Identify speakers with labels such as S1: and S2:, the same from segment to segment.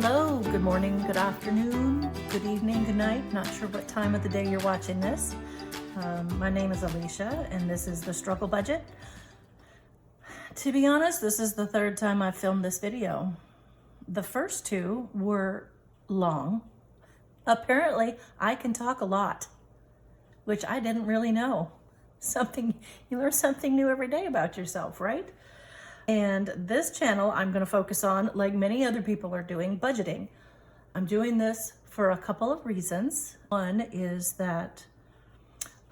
S1: Hello, good morning, good afternoon, good evening, good night. Not sure what time of the day you're watching this. My name is Alicia and this is The Struggle Budget. To be honest, this is the third time I've filmed this video. The first two were long. Apparently, I can talk a lot, which I didn't really know. You learn something new every day about yourself, right? And this channel, I'm going to focus on, like many other people are doing, budgeting. I'm doing this for a couple of reasons. One is that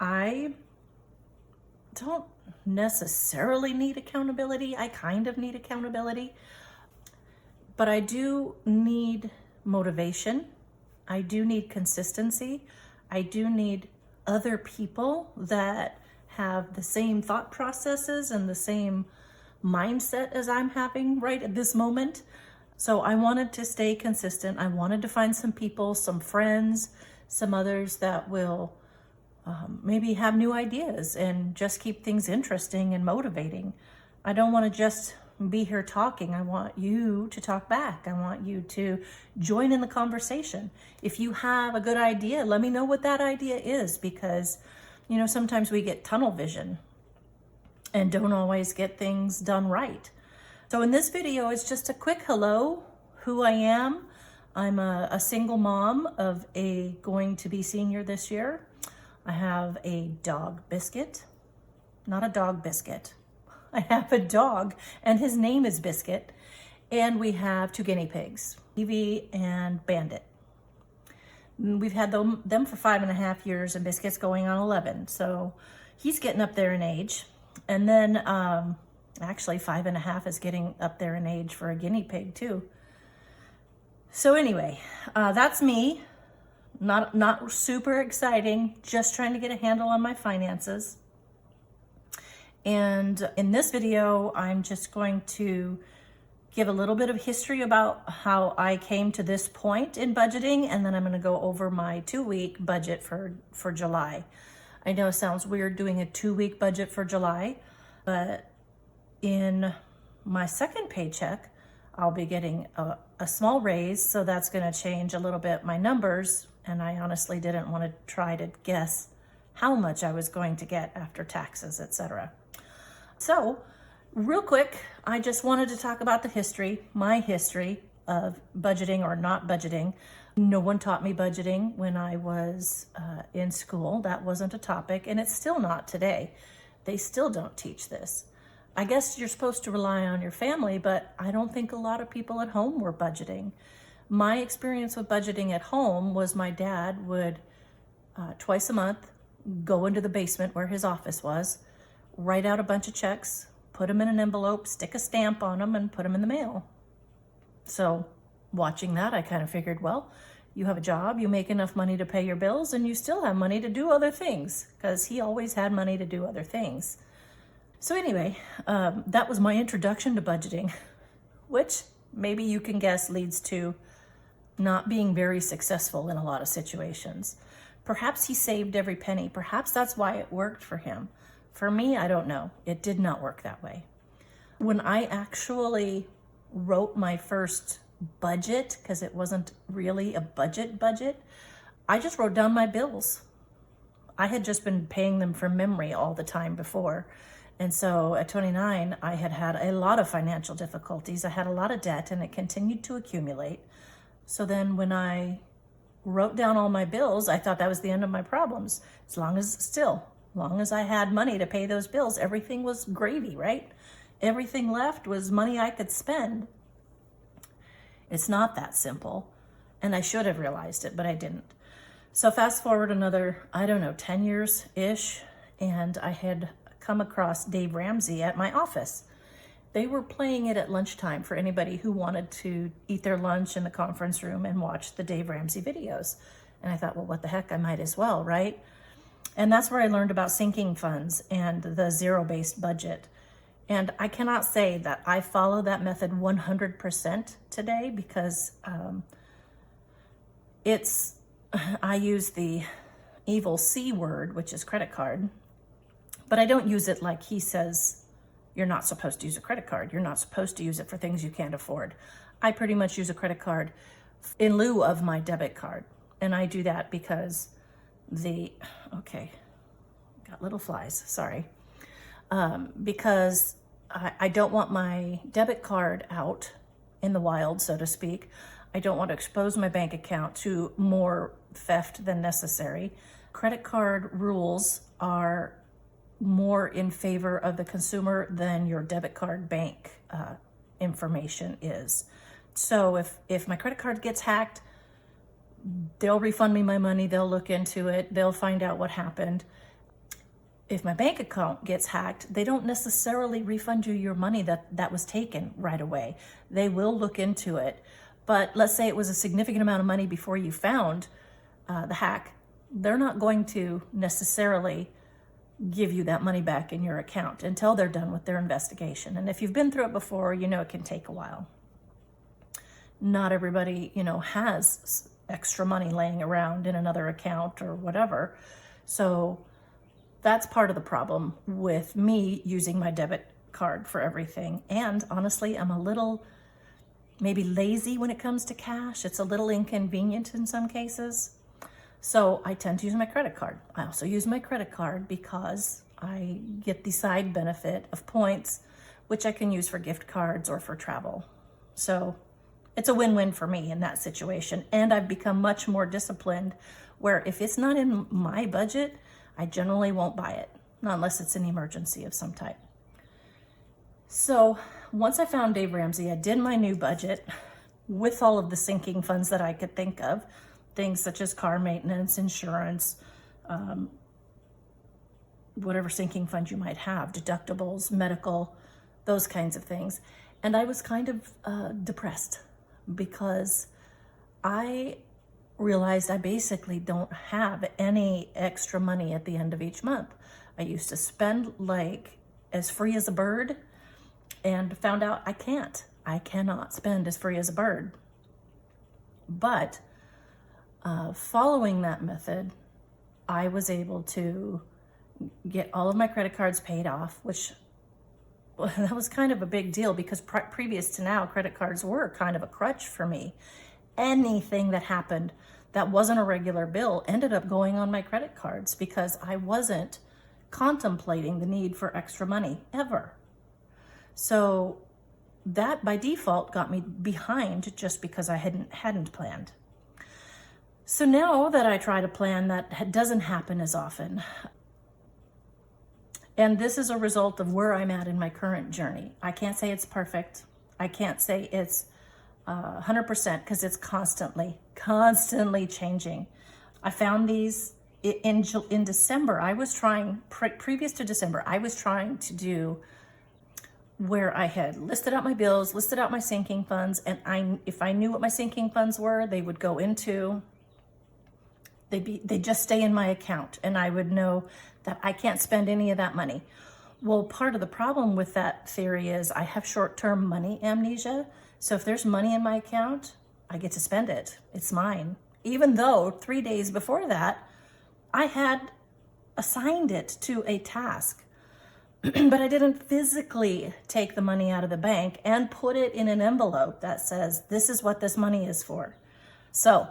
S1: I don't necessarily need accountability. I kind of need accountability, but I do need motivation. I do need consistency. I do need other people that have the same thought processes and the same mindset as I'm having right at this moment. So I wanted to stay consistent. I wanted to find some people, some friends, some others that will maybe have new ideas and just keep things interesting and motivating. I don't want to just be here talking. I want you to talk back. I want you to join in the conversation. If you have a good idea, let me know what that idea is, because sometimes we get tunnel vision and don't always get things done right. So in this video, it's just a quick hello, who I am. I'm a single mom of a going to be senior this year. I have a dog, Biscuit, not a dog biscuit. I have a dog and his name is Biscuit. And we have two guinea pigs, Evie and Bandit. We've had them for 5.5 years and Biscuit's going on 11. So he's getting up there in age. And then actually 5.5 is getting up there in age for a guinea pig too. So anyway, that's me. Not super exciting, just trying to get a handle on my finances. And in this video, I'm just going to give a little bit of history about how I came to this point in budgeting, and then I'm going to go over my 2-week budget for July. I know it sounds weird doing a 2-week budget for July, but in my second paycheck, I'll be getting a small raise, so that's going to change a little bit my numbers, and I honestly didn't want to try to guess how much I was going to get after taxes, etc. So, real quick, I just wanted to talk about the history, my history of budgeting or not budgeting. No one taught me budgeting when I was in school. That wasn't a topic, and it's still not today. They still don't teach this. I guess you're supposed to rely on your family, but I don't think a lot of people at home were budgeting. My experience with budgeting at home was my dad would twice a month go into the basement where his office was, write out a bunch of checks, put them in an envelope, stick a stamp on them, and put them in the mail. So watching that, I kind of figured, well, you have a job, you make enough money to pay your bills, and you still have money to do other things, because he always had money to do other things. So anyway, that was my introduction to budgeting, which maybe you can guess leads to not being very successful in a lot of situations. Perhaps he saved every penny. Perhaps that's why it worked for him. For me, I don't know. It did not work that way. When I actually wrote my first budget, because it wasn't really a budget, I just wrote down my bills. I had just been paying them from memory all the time before. And so at 29, I had a lot of financial difficulties. I had a lot of debt and it continued to accumulate. So then when I wrote down all my bills, I thought that was the end of my problems. As long as I had money to pay those bills, everything was gravy, right? Everything left was money I could spend. It's not that simple. And I should have realized it, but I didn't. So fast forward another, 10 years-ish, and I had come across Dave Ramsey at my office. They were playing it at lunchtime for anybody who wanted to eat their lunch in the conference room and watch the Dave Ramsey videos. And I thought, well, what the heck, I might as well, right? And that's where I learned about sinking funds and the zero-based budget. And I cannot say that I follow that method 100% today, because I use the evil C word, which is credit card, but I don't use it like he says you're not supposed to use a credit card. You're not supposed to use it for things you can't afford. I pretty much use a credit card in lieu of my debit card. And I do that because okay, got little flies, sorry. Because I don't want my debit card out in the wild, so to speak. I don't want to expose my bank account to more theft than necessary. Credit card rules are more in favor of the consumer than your debit card bank information is. So if my credit card gets hacked, they'll refund me my money, they'll look into it, they'll find out what happened. If my bank account gets hacked, they don't necessarily refund you your money that was taken right away. They will look into it. But let's say it was a significant amount of money before you found the hack. They're not going to necessarily give you that money back in your account until they're done with their investigation. And if you've been through it before, you know it can take a while. Not everybody, has extra money laying around in another account or whatever. So that's part of the problem with me using my debit card for everything. And honestly, I'm a little maybe lazy when it comes to cash. It's a little inconvenient in some cases. So I tend to use my credit card. I also use my credit card because I get the side benefit of points, which I can use for gift cards or for travel. So it's a win-win for me in that situation. And I've become much more disciplined where if it's not in my budget, I generally won't buy it, not unless it's an emergency of some type. So once I found Dave Ramsey, I did my new budget with all of the sinking funds that I could think of, things such as car maintenance, insurance, whatever sinking fund you might have, deductibles, medical, those kinds of things. And I was kind of depressed because I realized I basically don't have any extra money at the end of each month. I used to spend like as free as a bird and found out I cannot spend as free as a bird. But following that method, I was able to get all of my credit cards paid off, which that was kind of a big deal because previous to now, credit cards were kind of a crutch for me. Anything that happened that wasn't a regular bill ended up going on my credit cards because I wasn't contemplating the need for extra money ever. So that by default got me behind just because I hadn't planned. So now that I try to plan, that doesn't happen as often. And this is a result of where I'm at in my current journey. I can't say it's perfect. I can't say it's 100% because it's constantly changing. I found these in December. I was trying, previous to December, I was trying to do where I had listed out my bills, listed out my sinking funds, and if I knew what my sinking funds were, they would go into, they just stay in my account, and I would know that I can't spend any of that money. Well, part of the problem with that theory is I have short-term money amnesia. So if there's money in my account, I get to spend it. It's mine. Even though 3 days before that, I had assigned it to a task, but I didn't physically take the money out of the bank and put it in an envelope that says, this is what this money is for. So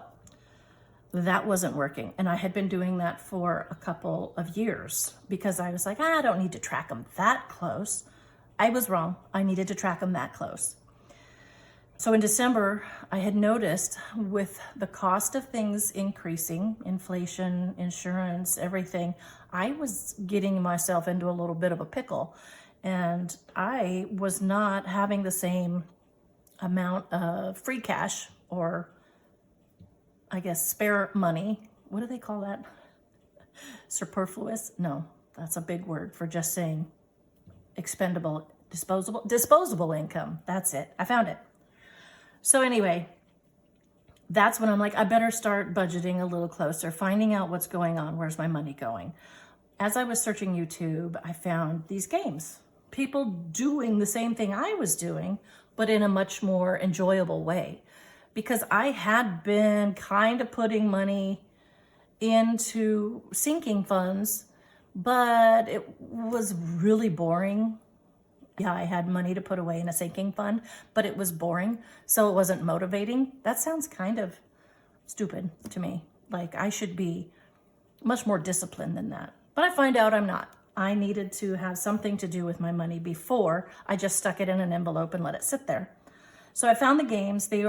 S1: that wasn't working. And I had been doing that for a couple of years because I was like, I don't need to track them that close. I was wrong. I needed to track them that close. So in December, I had noticed with the cost of things increasing, inflation, insurance, everything, I was getting myself into a little bit of a pickle. And I was not having the same amount of free cash, or I guess spare money. What do they call that? Superfluous? No, that's a big word for just saying expendable, disposable income. That's it. I found it. So anyway, that's when I'm like, I better start budgeting a little closer, finding out what's going on. Where's my money going? As I was searching YouTube, I found these games. People doing the same thing I was doing, but in a much more enjoyable way. Because I had been kind of putting money into sinking funds, but it was really boring. Yeah, I had money to put away in a sinking fund, but it was boring, so it wasn't motivating. That sounds kind of stupid to me. Like I should be much more disciplined than that. But I find out I'm not. I needed to have something to do with my money before I just stuck it in an envelope and let it sit there. So I found the games. They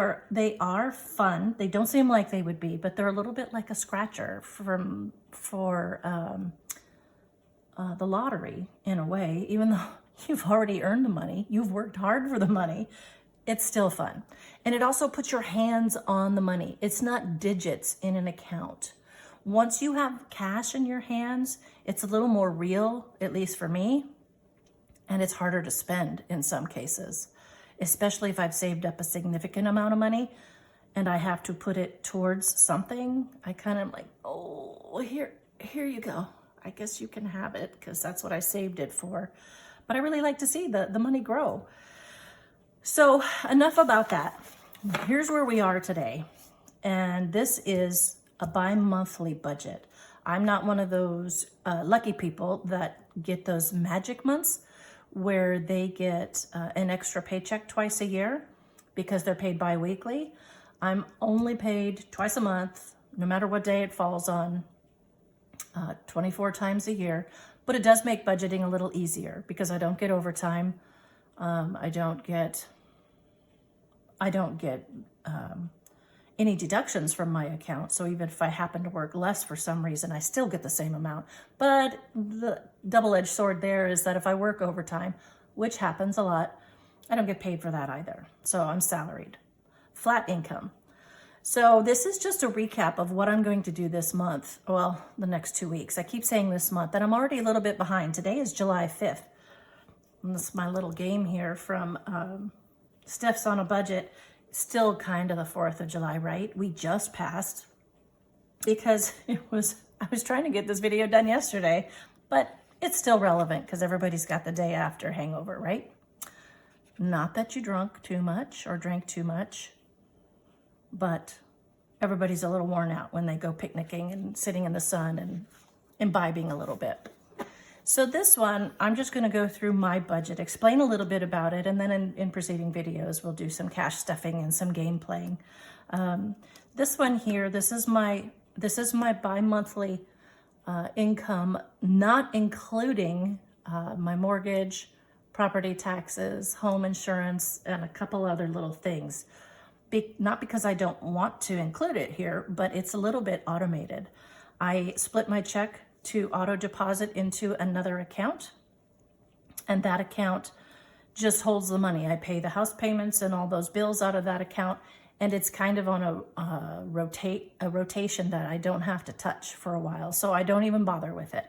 S1: are fun. They don't seem like they would be, but they're a little bit like a scratcher for the lottery in a way. Even though you've already earned the money, you've worked hard for the money, it's still fun. And it also puts your hands on the money. It's not digits in an account. Once you have cash in your hands, it's a little more real, at least for me, and it's harder to spend in some cases, especially if I've saved up a significant amount of money and I have to put it towards something. I kind of like, oh, here you go. I guess you can have it because that's what I saved it for. But I really like to see the money grow. So enough about that. Here's where we are today. And this is a bi-monthly budget. I'm not one of those lucky people that get those magic months where they get an extra paycheck twice a year because they're paid bi-weekly. I'm only paid twice a month, no matter what day it falls on, 24 times a year. But it does make budgeting a little easier because I don't get overtime. I don't get any deductions from my account. So even if I happen to work less for some reason, I still get the same amount. But the double-edged sword there is that if I work overtime, which happens a lot, I don't get paid for that either. So I'm salaried, flat income. So this is just a recap of what I'm going to do this month. Well, the next 2 weeks. I keep saying this month, and I'm already a little bit behind. Today is July 5th. And this is my little game here from Stef's on a Budget. Still kind of the 4th of July, right? We just passed because I was trying to get this video done yesterday, but it's still relevant because everybody's got the day after hangover, right? Not that you drunk too much or drank too much, but everybody's a little worn out when they go picnicking and sitting in the sun and imbibing a little bit. So this one, I'm just going to go through my budget, explain a little bit about it, and then in preceding videos, we'll do some cash stuffing and some game playing. This one here, this is my bi-monthly income, not including my mortgage, property taxes, home insurance, and a couple other little things. Not because I don't want to include it here, but it's a little bit automated. I split my check to auto deposit into another account, and that account just holds the money. I pay the house payments and all those bills out of that account, and it's kind of on a rotation that I don't have to touch for a while, so I don't even bother with it.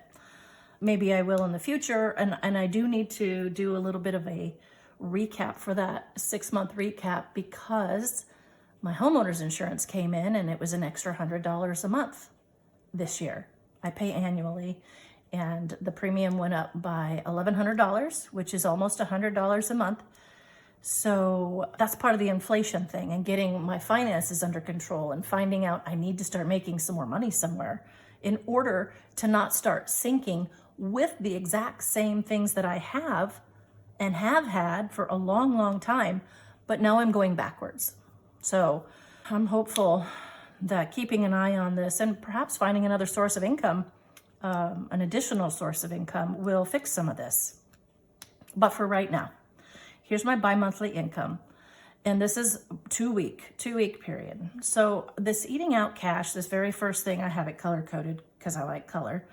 S1: Maybe I will in the future, and I do need to do a little bit of a recap for that 6-month recap because my homeowner's insurance came in and it was an extra $100 a month this year. I pay annually, and the premium went up by $1,100, which is almost $100 a month. So that's part of the inflation thing and getting my finances under control and finding out I need to start making some more money somewhere in order to not start sinking with the exact same things that I have and have had for a long, long time, but now I'm going backwards. So I'm hopeful that keeping an eye on this and perhaps finding another source of income, an additional source of income, will fix some of this. But for right now, here's my bi-monthly income. And this is two-week period. So this eating out cash, this very first thing, I have it color-coded because I like color,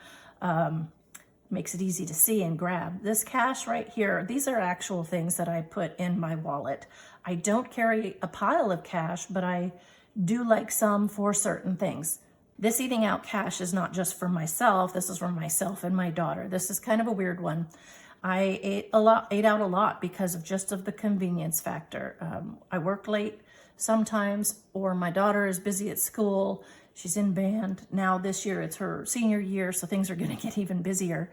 S1: makes it easy to see and grab. This cash right here, these are actual things that I put in my wallet. I don't carry a pile of cash, but I do like some for certain things. This eating out cash is not just for myself. This is for myself and my daughter. This is kind of a weird one. I ate out a lot because of the convenience factor. I work late sometimes, or my daughter is busy at school. She's in band. Now this year it's her senior year, so things are going to get even busier.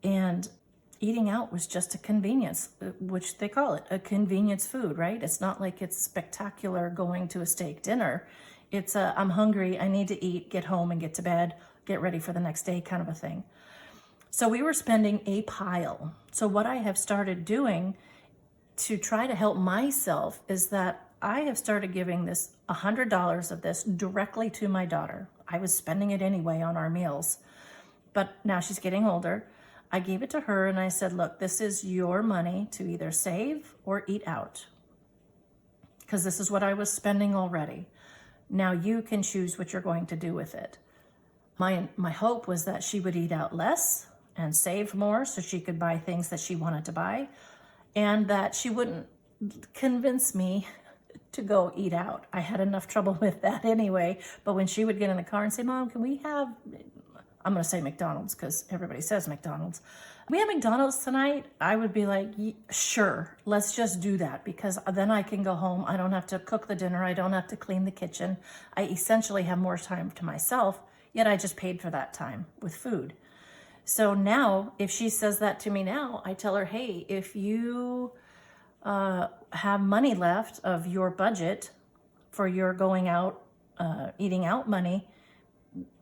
S1: And eating out was just a convenience, which they call it a convenience food, right? It's not like it's spectacular going to a steak dinner. It's I'm hungry, I need to eat, get home and get to bed, get ready for the next day kind of a thing. So we were spending a pile. So what I have started doing to try to help myself is that I have started giving this $100 of this directly to my daughter. I was spending it anyway on our meals, but now she's getting older. I gave it to her and I said, look, this is your money to either save or eat out, because this is what I was spending already. Now you can choose what you're going to do with it. My hope was that she would eat out less and save more so she could buy things that she wanted to buy, and that she wouldn't convince me to go eat out. I had enough trouble with that anyway, but when she would get in the car and say, Mom, can we have, I'm going to say McDonald's because everybody says McDonald's. We have McDonald's tonight. I would be like, sure, let's just do that, because then I can go home. I don't have to cook the dinner. I don't have to clean the kitchen. I essentially have more time to myself, yet I just paid for that time with food. So now if she says that to me now, I tell her, hey, if you have money left of your budget for your going out, eating out money,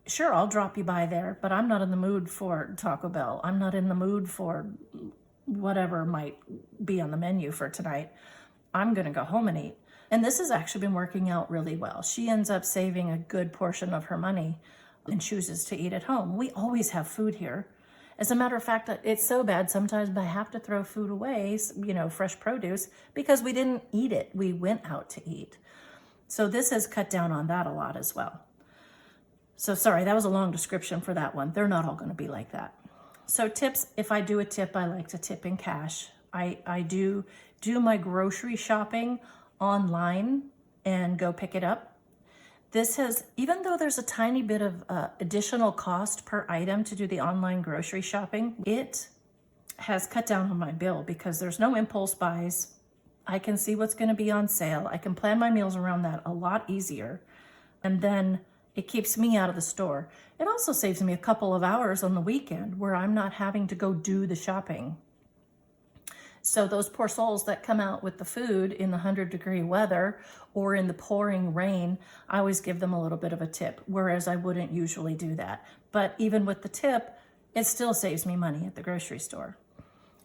S1: sure, I'll drop you by there, but I'm not in the mood for Taco Bell. I'm not in the mood for whatever might be on the menu for tonight. I'm going to go home and eat. And this has actually been working out really well. She ends up saving a good portion of her money and chooses to eat at home. We always have food here. As a matter of fact, it's so bad sometimes I have to throw food away, fresh produce, because we didn't eat it. We went out to eat. So this has cut down on that a lot as well. So sorry, that was a long description for that one. They're not all going to be like that. So tips, if I do a tip, I like to tip in cash. I do my grocery shopping online and go pick it up. This has, even though there's a tiny bit of additional cost per item to do the online grocery shopping, it has cut down on my bill because there's no impulse buys. I can see what's going to be on sale. I can plan my meals around that a lot easier. And then it keeps me out of the store. It also saves me a couple of hours on the weekend where I'm not having to go do the shopping. So those poor souls that come out with the food in the 100-degree weather or in the pouring rain, I always give them a little bit of a tip, whereas I wouldn't usually do that. But even with the tip, it still saves me money at the grocery store.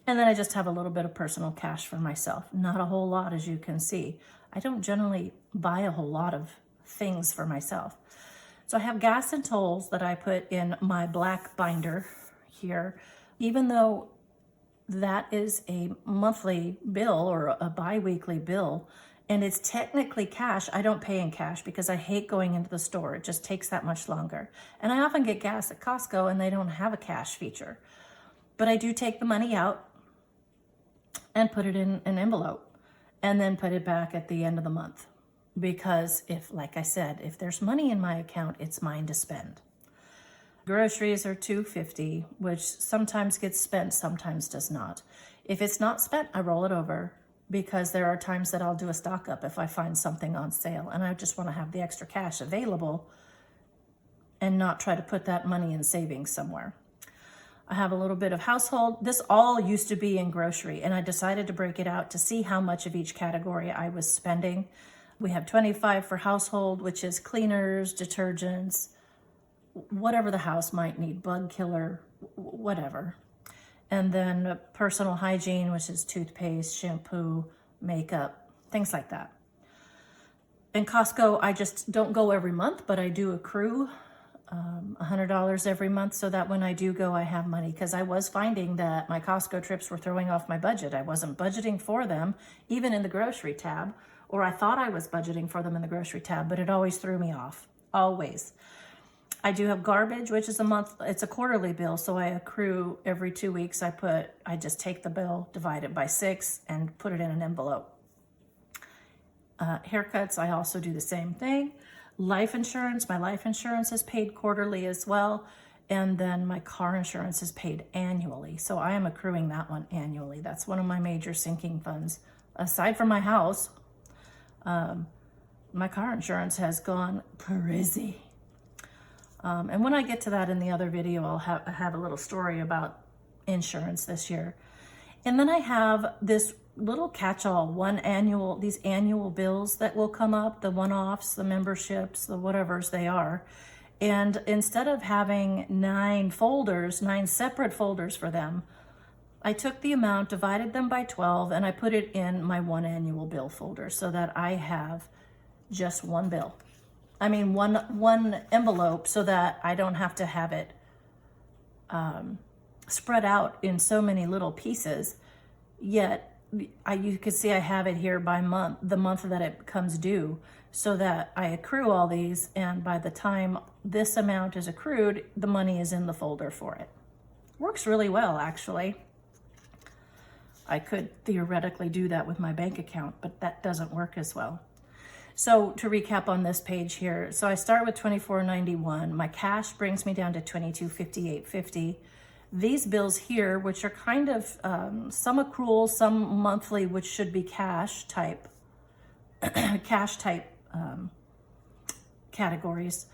S1: And then I just have a little bit of personal cash for myself. Not a whole lot, as you can see. I don't generally buy a whole lot of things for myself. So I have gas and tolls that I put in my black binder here. Even though that is a monthly bill or a bi-weekly bill, and it's technically cash, I don't pay in cash because I hate going into the store. It just takes that much longer. And I often get gas at Costco and they don't have a cash feature. But I do take the money out and put it in an envelope and then put it back at the end of the month. Because if, like I said, if there's money in my account, it's mine to spend. Groceries are $2.50, which sometimes gets spent, sometimes does not. If it's not spent, I roll it over because there are times that I'll do a stock up if I find something on sale and I just want to have the extra cash available and not try to put that money in savings somewhere. I have a little bit of household. This all used to be in grocery, and I decided to break it out to see how much of each category I was spending. We have 25 for household, which is cleaners, detergents, whatever the house might need, bug killer, whatever. And then personal hygiene, which is toothpaste, shampoo, makeup, things like that. In Costco, I just don't go every month, but I do accrue $100 every month so that when I do go, I have money, because I was finding that my Costco trips were throwing off my budget. I wasn't budgeting for them, even in the grocery tab, or I thought I was budgeting for them in the grocery tab, but it always threw me off, always. I do have garbage, which is it's a quarterly bill, so I accrue every 2 weeks. I just take the bill, divide it by 6, and put it in an envelope. Haircuts, I also do the same thing. Life insurance, my life insurance is paid quarterly as well, and then my car insurance is paid annually, so I am accruing that one annually. That's one of my major sinking funds. Aside from my house, my car insurance has gone crazy. And when I get to that in the other video, I'll have a little story about insurance this year. And then I have this little catch-all, these annual bills that will come up, the one-offs, the memberships, the whatevers they are. And instead of having 9 separate folders for them, I took the amount, divided them by 12, and I put it in my one annual bill folder so that I have just one bill. I mean, one envelope, so that I don't have to have it spread out in so many little pieces. Yet you can see I have it here by month, the month that it comes due, so that I accrue all these, and by the time this amount is accrued, the money is in the folder for it. Works really well, actually. I could theoretically do that with my bank account, but that doesn't work as well. So to recap on this page here, so I start with $24.91. My cash brings me down to $22.58.50. These bills here, which are kind of some accrual, some monthly, which should be cash type categories,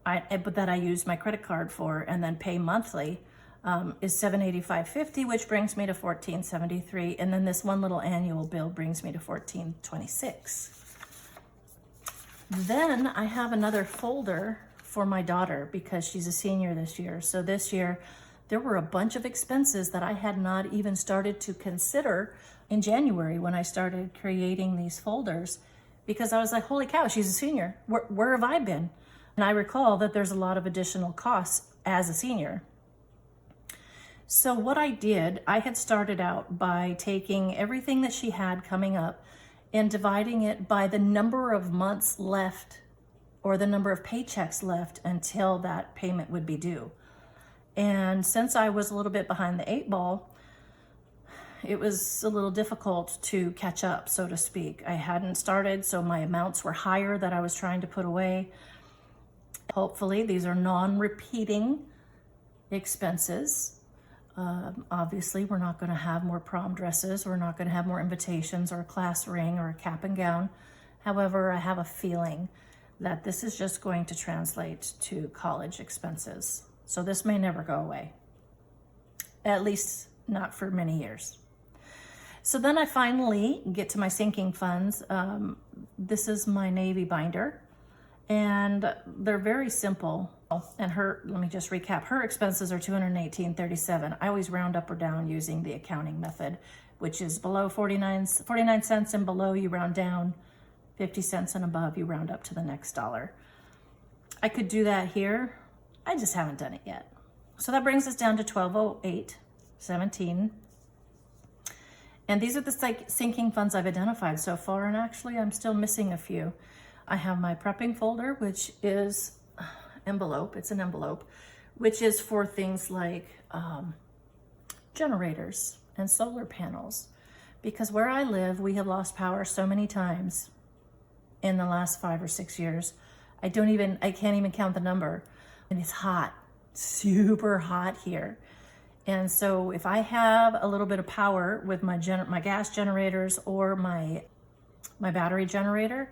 S1: but that I use my credit card for and then pay monthly, is $785.50, which brings me to $14.73, and then this one little annual bill brings me to $14.26. Then I have another folder for my daughter because she's a senior this year. So this year there were a bunch of expenses that I had not even started to consider in January when I started creating these folders, because I was like, holy cow, she's a senior. Where have I been? And I recall that there's a lot of additional costs as a senior. So what I did, I had started out by taking everything that she had coming up and dividing it by the number of months left, or the number of paychecks left until that payment would be due. And since I was a little bit behind the 8 ball, it was a little difficult to catch up, so to speak. I hadn't started, so my amounts were higher that I was trying to put away. Hopefully these are non-repeating expenses. Obviously, we're not going to have more prom dresses. We're not going to have more invitations or a class ring or a cap and gown. However, I have a feeling that this is just going to translate to college expenses. So this may never go away, at least not for many years. So then I finally get to my sinking funds. This is my Navy binder, and they're very simple. And let me just recap, her expenses are $218.37. I always round up or down using the accounting method, which is below 49 cents and below you round down, 50 cents and above you round up to the next dollar. I could do that here. I just haven't done it yet. So that brings us down to $1208.17. And these are the sinking funds I've identified so far, and actually I'm still missing a few. I have my prepping folder, which is envelope. It's an envelope, which is for things like generators and solar panels. Because where I live, we have lost power so many times in the last 5 or 6 years. I can't even count the number. And it's hot, super hot here. And so if I have a little bit of power with my gas generators or my battery generator,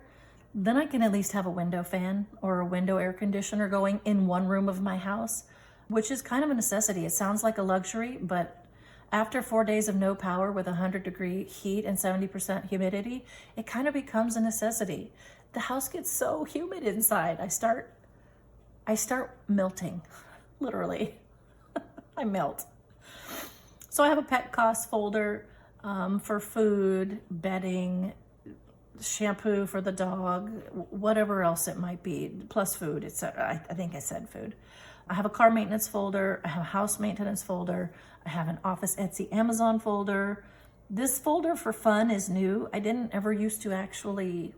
S1: then I can at least have a window fan or a window air conditioner going in one room of my house, which is kind of a necessity. It sounds like a luxury, but after 4 days of no power with 100-degree heat and 70% humidity, it kind of becomes a necessity. The house gets so humid inside. I start melting, literally. I melt. So I have a pet cost folder for food, bedding, shampoo for the dog, whatever else it might be, plus food, etc. I think I said food. I have a car maintenance folder. I have a house maintenance folder. I have an Office, Etsy, Amazon folder. This folder for fun is new. I didn't ever used to actually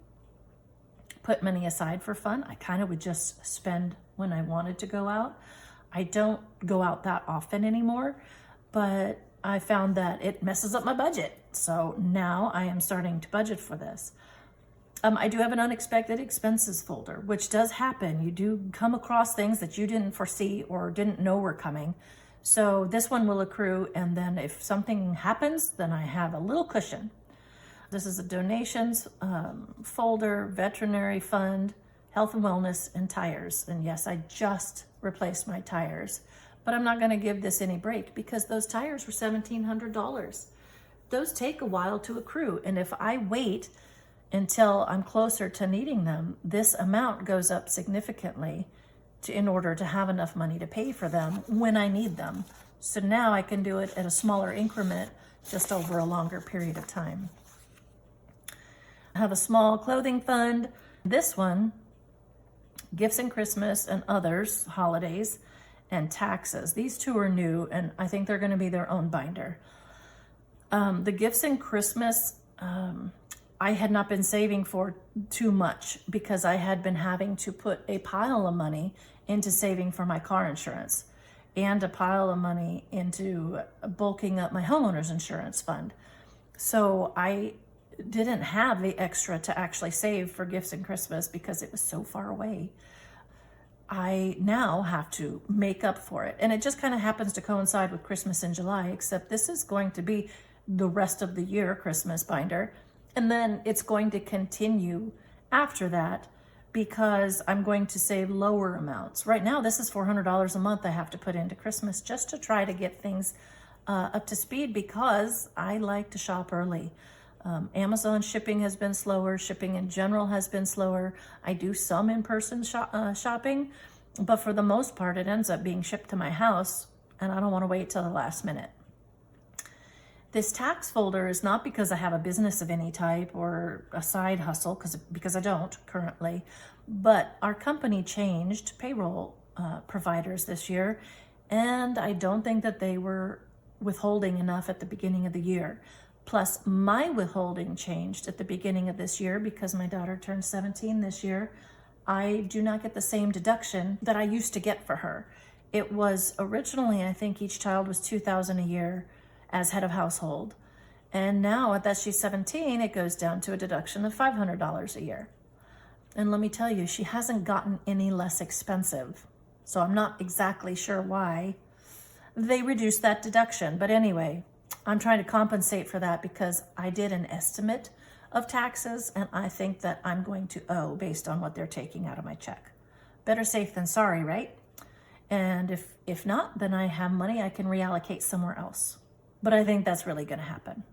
S1: put money aside for fun. I kind of would just spend when I wanted to go out. I don't go out that often anymore, but I found that it messes up my budget. So now I am starting to budget for this. I do have an unexpected expenses folder, which does happen. You do come across things that you didn't foresee or didn't know were coming. So this one will accrue, and then if something happens, then I have a little cushion. This is a donations folder, veterinary fund, health and wellness, and tires. And yes, I just replaced my tires, but I'm not going to give this any break because those tires were $1,700. Those take a while to accrue, and if I wait until I'm closer to needing them, this amount goes up significantly in order to have enough money to pay for them when I need them. So now I can do it at a smaller increment, just over a longer period of time. I have a small clothing fund. This one, gifts and Christmas and others, holidays, and taxes. These two are new, and I think they're going to be their own binder. The gifts and Christmas, I had not been saving for too much because I had been having to put a pile of money into saving for my car insurance and a pile of money into bulking up my homeowner's insurance fund. So I didn't have the extra to actually save for gifts and Christmas because it was so far away. I now have to make up for it. And it just kind of happens to coincide with Christmas in July, except this is going to be the rest of the year Christmas binder. And then it's going to continue after that because I'm going to save lower amounts. Right now, this is $400 a month I have to put into Christmas just to try to get things up to speed because I like to shop early. Amazon shipping has been slower. Shipping in general has been slower. I do some in-person shopping, but for the most part, it ends up being shipped to my house, and I don't want to wait till the last minute. This tax folder is not because I have a business of any type or a side hustle, because I don't currently, but our company changed payroll providers this year, and I don't think that they were withholding enough at the beginning of the year. Plus, my withholding changed at the beginning of this year because my daughter turned 17 this year. I do not get the same deduction that I used to get for her. It was originally, I think each child was $2,000 a year as head of household. And now that she's 17, it goes down to a deduction of $500 a year. And let me tell you, she hasn't gotten any less expensive. So I'm not exactly sure why they reduced that deduction. But anyway, I'm trying to compensate for that because I did an estimate of taxes and I think that I'm going to owe based on what they're taking out of my check. Better safe than sorry, right? And if not, then I have money I can reallocate somewhere else. But I think that's really going to happen.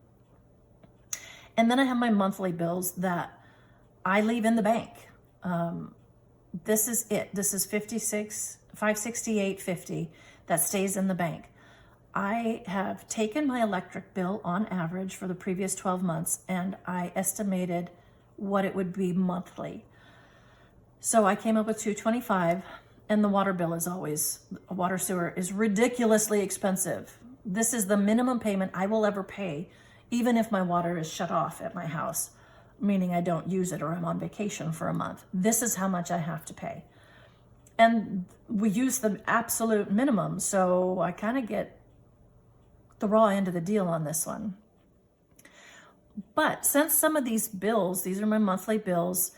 S1: And then I have my monthly bills that I leave in the bank. This is it. This is $568.50 that stays in the bank. I have taken my electric bill on average for the previous 12 months and I estimated what it would be monthly. So I came up with $225, and the water bill is always, water sewer is ridiculously expensive. This is the minimum payment I will ever pay, even if my water is shut off at my house, meaning I don't use it or I'm on vacation for a month. This is how much I have to pay. And we use the absolute minimum, so I kind of get the raw end of the deal on this one. But since some of these bills, these are my monthly bills,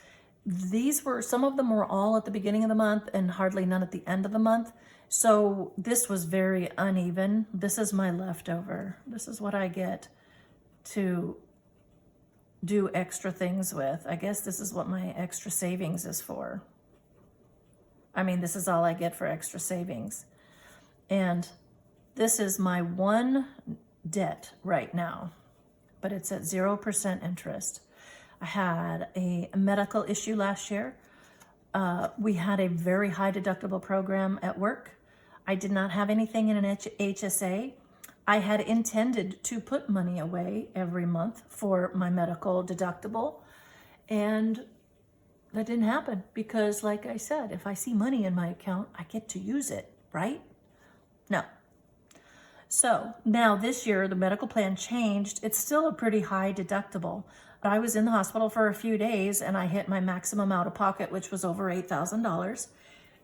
S1: some of them were all at the beginning of the month and hardly none at the end of the month. So this was very uneven. This is my leftover. This is what I get to do extra things with. I guess this is what my extra savings is for. I mean, this is all I get for extra savings. And this is my one debt right now, but it's at 0% interest. I had a medical issue last year. We had a very high deductible program at work. I did not have anything in an HSA. I had intended to put money away every month for my medical deductible, and that didn't happen because, like I said, if I see money in my account, I get to use it, right? No. So now this year, the medical plan changed. It's still a pretty high deductible. I was in the hospital for a few days and I hit my maximum out of pocket, which was over $8,000.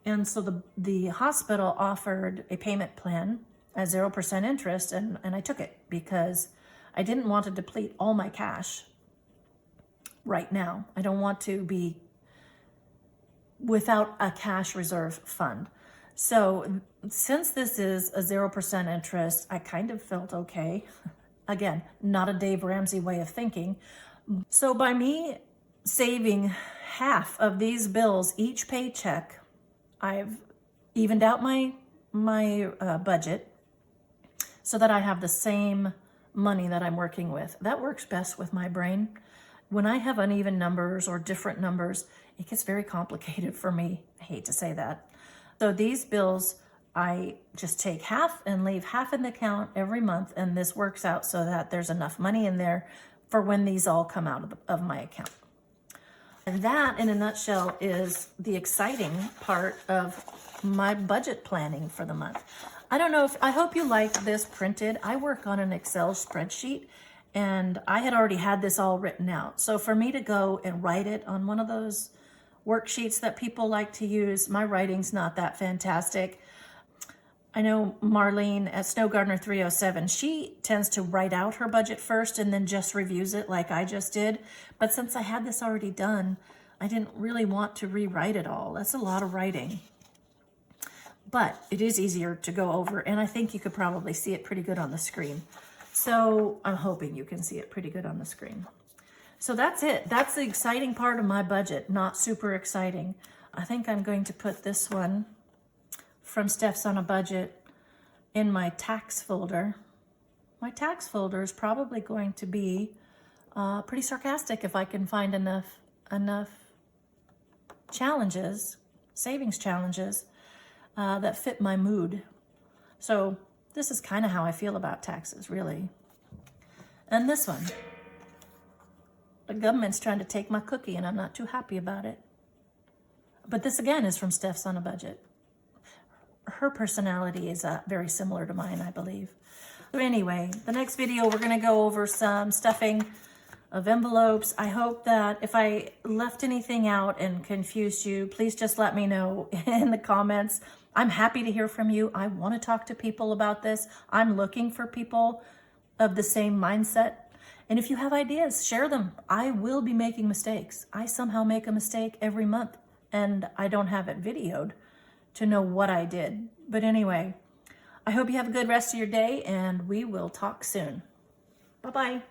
S1: And so the hospital offered a payment plan at 0% interest, and I took it because I didn't want to deplete all my cash right now. I don't want to be without a cash reserve fund. So since this is a 0% interest, I kind of felt okay. Again, not a Dave Ramsey way of thinking. So by me saving half of these bills each paycheck, I've evened out my budget so that I have the same money that I'm working with. That works best with my brain. When I have uneven numbers or different numbers, it gets very complicated for me. I hate to say that. So these bills I just take half and leave half in the account every month, and this works out so that there's enough money in there for when these all come out of my account. And that, in a nutshell, is the exciting part of my budget planning for the month. I hope you like this printed. I work on an Excel spreadsheet, and I had already had this all written out. So for me to go and write it on one of those worksheets that people like to use, my writing's not that fantastic. I know Marlene at Snow Gardener 307, she tends to write out her budget first and then just reviews it like I just did. But since I had this already done, I didn't really want to rewrite it all. That's a lot of writing. But it is easier to go over, and I think you could probably see it pretty good on the screen. So I'm hoping you can see it pretty good on the screen. So that's it. That's the exciting part of my budget, not super exciting. I think I'm going to put this one from Stef's on a Budget in my tax folder. My tax folder is probably going to be pretty sarcastic if I can find enough challenges, savings challenges, that fit my mood. So this is kind of how I feel about taxes, really. And this one, the government's trying to take my cookie and I'm not too happy about it. But this again is from Stef's on a Budget. Her personality is very similar to mine, I believe. So anyway, the next video we're going to go over some stuffing of envelopes. I hope that if I left anything out and confused you, please just let me know in the comments. I'm happy to hear from you. I want to talk to people about this. I'm looking for people of the same mindset. And if you have ideas, share them. I will be making mistakes. I somehow make a mistake every month and I don't have it videoed to know what I did. But anyway, I hope you have a good rest of your day and we will talk soon. Bye-bye.